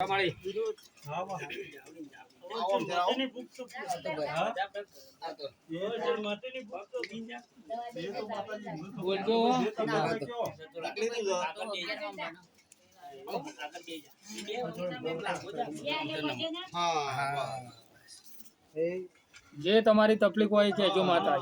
માળી બોલજો જે તમારી તકલીફ હોય છે જો માતા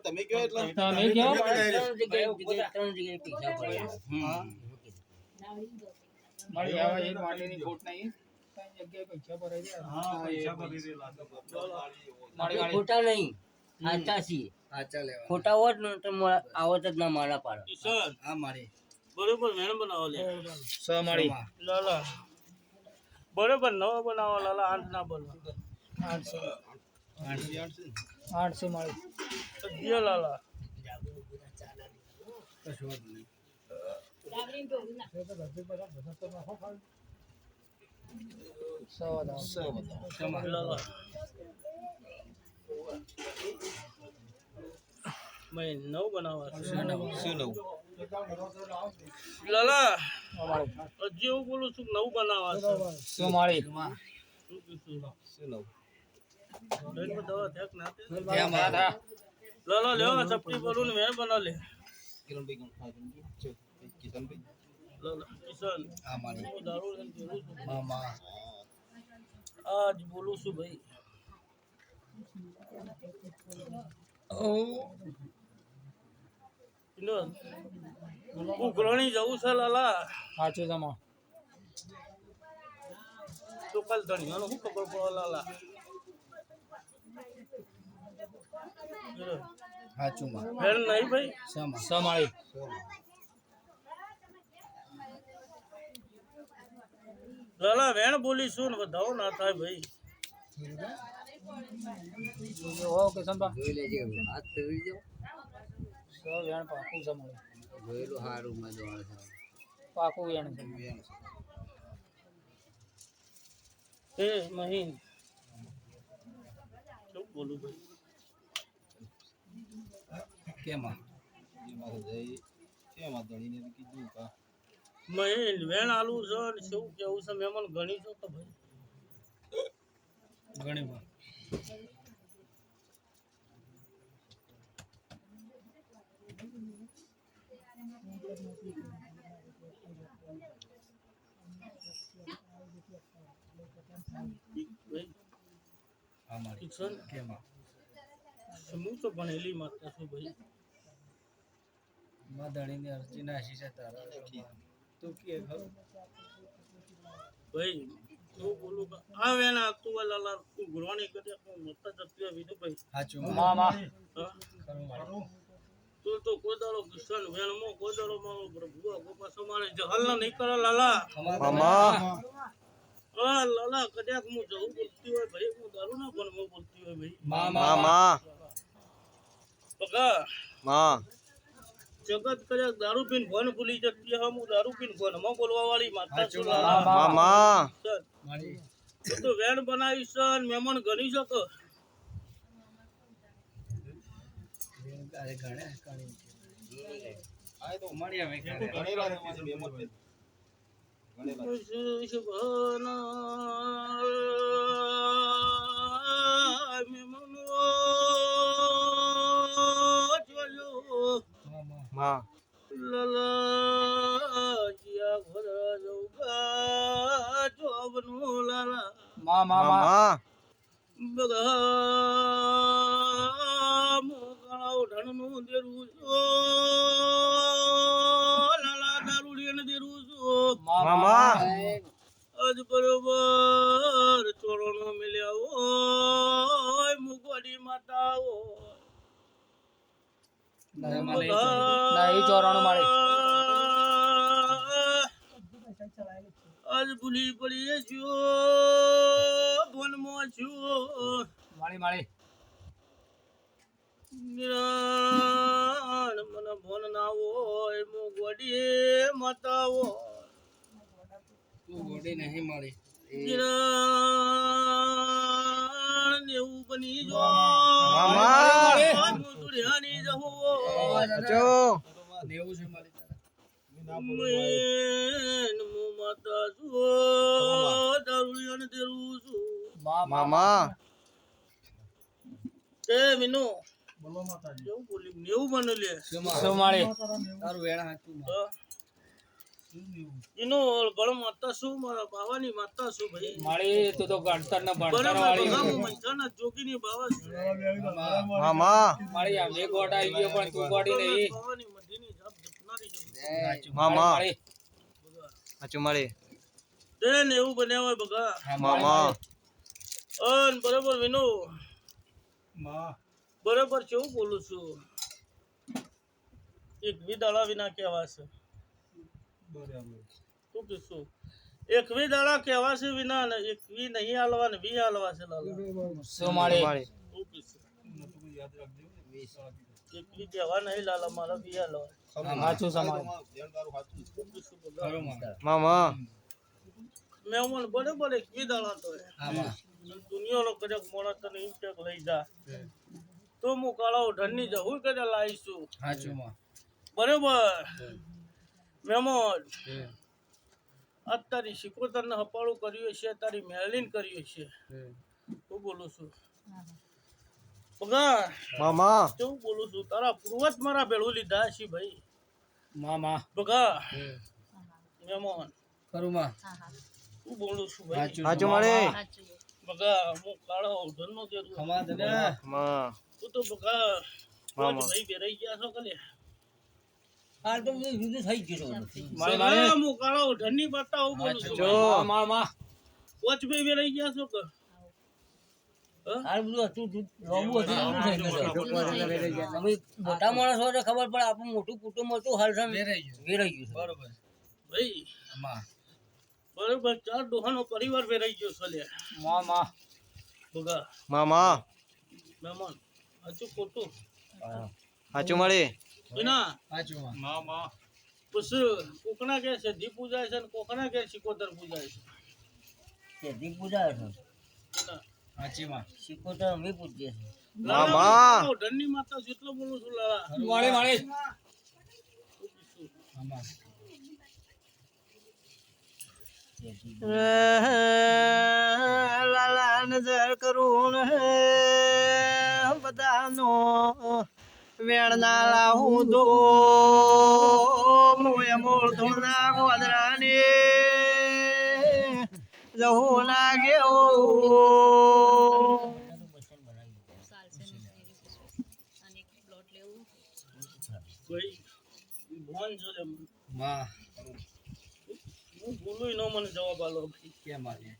તમે કયો એટલે તમે કયો મારી આવા એક માટેની ખોટ નહીં જગ્યાએ પૈસા ભરાઈ ગયા હા પૈસા ભરી દેલા મારી ખોટા નહીં સાચા છીએ ખોટા હોત ને તો આવત જ ના મારા પાડે હા મારી બરોબર મેણ બનાવો લે સ માળી લાલા બરોબર નવો બનાવો લાલા આઠ ના બોલો 800 માળી દિયો લાલા લાલા મેં નવ બનાવવા શું નવ લાલા હજી હું બોલું છું નવ બનાવવા સો માળી લાલા લેવા ચપટી બોલું ને મેં બનાવ લે લાલા કિશન હું દારૂ લઈને બોલું છું આજ બોલું છું ભાઈ ઉઘરણી જવું છે લાલા સાચું જમા તો કાલ ધણિયાનો શું ખબર પડે લાલા ફેર નહીં ભાઈ સ માળી લાલા વેણ બોલીશું ને વધાવો ના થાય ભાઈ હો કે સંભા જોઈ લેજે હાથ ફેરવી જાઓ સ વેણ પાકું સ માળી જોયેલું સારું મજા પાકું વેણ એ મહીન શું બોલું ભાઈ મહીન વેણ આલુ છે ને શું કેવું છે મહેમાન ગણી છો તો ભાઈ ઘણી હું તો ભણેલી માતા છું ભાઈ ધણીની અરજી નાસી છે તારા તું કે ભાઈ તું બોલું આ વેણ આવતું હોય લાલા તું ગુરવાની કરે મોટા જતી હોય બીજું ભાઈ સાચું મામા તું તો કોઈ દાડો કિશન વેણ મો કોઈ દાડો મારો પ્રભુ ગોપા સમારે જહલ ના નહીં કરે લાલા હા લાલા કદાચ હું જવું બોલતી હોય ભાઈ હું દારૂ ના પણ હું બોલતી હોય ભાઈ મામા પકા માં જગત કદાચ દારૂ પીને ભણ ભૂલી જતી હોય હું દારૂ પીને ભણમાં બોલવા વાળી માતા છું મામા તું તો વેણ બનાવીશ ને મહેમાન ગણી શકો મામા બધા મોકળાઓ ઢણનું દેરું છો લાલા દારૂડિયાને દેરું છો મામા આજ બરોબર ચોરોનો મિલ્યા હોય મુગવાડી માતા નહીં ચોરાણું માળી આજ ભૂલી પડી છો ભણમાં છું માળી માળી નિરાણ મને ભણ ના હોય મુગવાડી માતા ગોડી નહીં મળી નિરાણ એવું બની જો મામા દુનિયાની જહો જો નેવું છે મારી મેન મુ માતા જો દારૂડિયાને દેરું છું મામા એ વિનો બોલો માતાજી કેવું બોલી નેવું બને લે સોમાળી તારું વેણ હાચું એનો ગળ માતા શું મારા બાવાની માતા શું ભાઈ માળી તું તો ગણતર ને ભણતર બરાબર વાળી ભગા હું મંચાના જોગીની બાવા છું મામા માળી આમ એક ગોટ આવી ગયો પણ તું ગોડી નહીં બાવાની મધીની જાપ જપનારી જતી મામા માળી હાચું માળી તેને એવું બન્યા હોય બગા મામા અન બરાબર વિનો બરાબર કેવું બોલું છું એક વિદાળા વિના કહેવા છે તું કીધું એક દાડા કહેવા છે વિના ને એક વી નહીં હાલવા ને વી હાલવા છે લાલા સોમાળી તું કીધું એક વી કહેવા નહીં લાલા મારા વી હાલવા સાચું સમાળી તું કીધું બગા મામા મેમન બરાબર એક વી દાડા તો દુનિયાનો કદાચ મોણા તને ઇન્ટેક લઈ જા તો હું કાળા ઢનની જવું કદાચ લાવીશું બરાબર મેમન આજ તારી શિકોતરને હપાળું કર્યું છે તારી મેળીન કર્યું છે હું બોલું છું બગા મામા કેવું બોલું છું તારા પૂર્વજ મારા ભેળું લીધા છે ભાઈ મામા બગા મેમન કરુમા હું બોલું છું ભાઈ હાચું માળી બગા હું કાળો ઢનનો દેરું મામા તું તો બગા મામા. ભાઈ બેરાઈ ગયા છો કલે હાલ તો બધું જુદું થઈ ગયું સગા હું કાળો ઢનની બાતા હું બોલું છું જો. મામા પોચ ભાઈ બેરાઈ ગયા છો કે હાલ બધું હતું લોબુ હતું પૂરું થઈ ગયું તમે મોટા માણસ હોય તો ખબર પડે આપણું મોટું કુટુંબ હતું હાલ છે વેરાઈ ગયું બરોબર ભાઈ બરોબર ચાર ડોહાનો પરિવાર બેરાઈ ગયો છે લે મામા બગા મામા મહેમાન હજુ ખોટું હાચું માળી વિના પછી કોકના કે છે દી પૂજાય છે ને કોકના કે શિકોતર પૂજાય છે દીપ પૂજા છે વિના શીખો અમે પૂછીએ છીએ મામા. ઢનની માતા જેટલો બોલું છું લાલા માળી માળી લાલા નજર કરું બધાનો વેણ ના લાવું દો મોય મોળ ધોના ગોદરાને જહું લાગે ઓ ભાઈ ભોન છે લે હું બોલું ન મને જવાબ આલો ભાઈ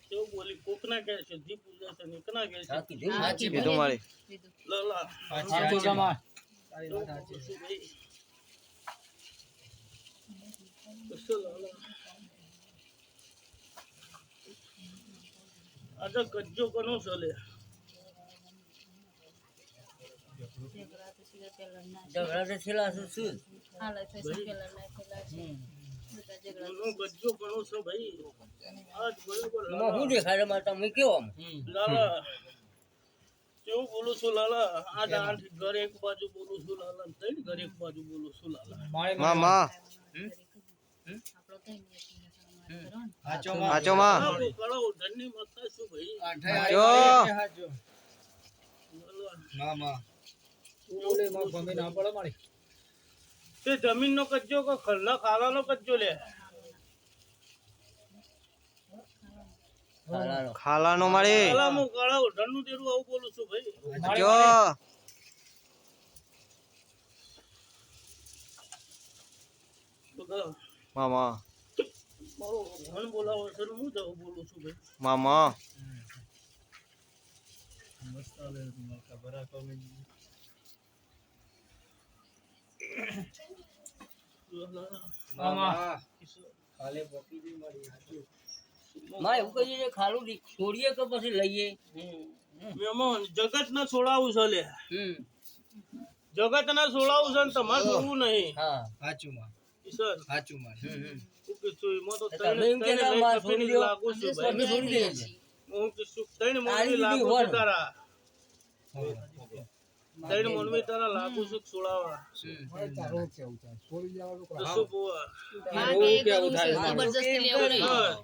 કેવું બોલી કોકના કે છે દી પૂજા છે નીકના કે છે કીધું માળી લાલા સાચું સમાળ કેવું બોલું છું ભાઈ કશું લાલા આજે કજ્જો કોનો ચાલે ઝઘડા તો છેલ્લા શું કોનો કજ્જો કોનો છે ભાઈ આજ બરોબર એમાં શું દેખાડે મારે તમે કેવો આમ? લાલા કેવું બોલું છું લાલા આજ આઠ ઘર એક બાજુ બોલું છું લાલા ત્રણ ઘર એક બાજુ બોલું છું લાલા માળી મામા હાચો માં કળો ધનની માતા છું ભાઈ જો લાલા ઓલે માં ગમે ના પડે માળી તે જમીન નો કજ્જો કે ખરના ખાવાનો કજ્જો લે ખાલાનો માળી લાલા હું કળો ધનનું દેરું આવું બોલું છું ભાઈ જો બધા મામા મારો ધન બોલાવો છે ને હું જવું બોલું છું ભાઈ મામા મામા માં એવું કહીએ છે ખાલું છોડીએ કે પછી લઈએ મહેમાન જગત ના છોડાવું છે લે જગત ના છોડાવું છે ને તમારે છોડવું નહીં હા ઈશ્વર શું કીધું એમાં તો તમે એમ કે ના મારે છોડી દો લાગુ છું અમે ભાઈ છોડી દઈએ છીએ. હું કીધું ત્રણ આલી મોટી લાગુ દીધી છું તારા તૈણ મનવી તારા લાગુ સુખ સુળાવા તો શું પુઆ જબરજસ્તી લેવો નહીં. બસ.